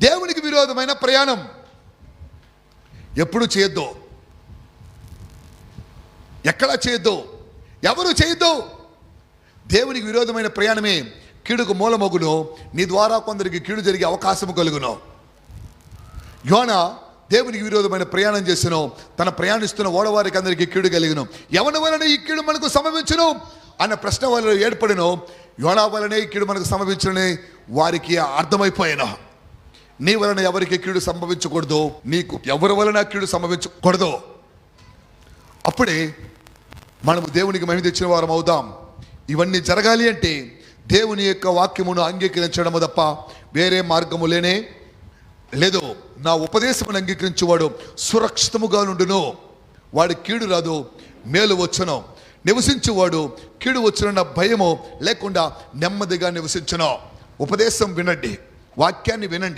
దేవునికి విరోధమైన ప్రయాణం ఎప్పుడు చేయొద్దు, ఎక్కడా చేయొద్దు, ఎవరు చేయొద్దు. దేవునికి విరోధమైన ప్రయాణమే కీడుకు మూలమగును, నీ ద్వారా కొందరికి కీడు జరిగే అవకాశం కలుగును. యోనా దేవునికి విరోధమైన ప్రయాణం చేసెను, తన ప్రయాణిస్తున్న ఓడవారికి అందరికీ కీడు కలిగిను. ఎవరి వలన ఈ కీడు మనకు సంభవించును అన్న ప్రశ్న వల్ల ఏర్పడిను. యోనా వలనే ఈ కీడు మనకు సంభవించునని వారికి అర్థమైపోయాను. నీ వలన ఎవరికి కీడు సంభవించకూడదు, నీకు ఎవరి వలన కీడు సంభవించకూడదు. అప్పుడే మనము దేవునికి మహిమ తెచ్చిన వారం అవుదాం. ఇవన్నీ జరగాలి అంటే దేవుని యొక్క వాక్యమును అంగీకరించడము తప్ప వేరే మార్గము లేనే లేదు. నా ఉపదేశమును అంగీకరించేవాడు సురక్షితముగా నుండును, వాడి కీడు రాదు, మేలు వచ్చును. నివసించేవాడు కీడు వచ్చునన్న భయము లేకుండా నెమ్మదిగా నివసించును. ఉపదేశం వినండి, వాక్యాన్ని వినండి,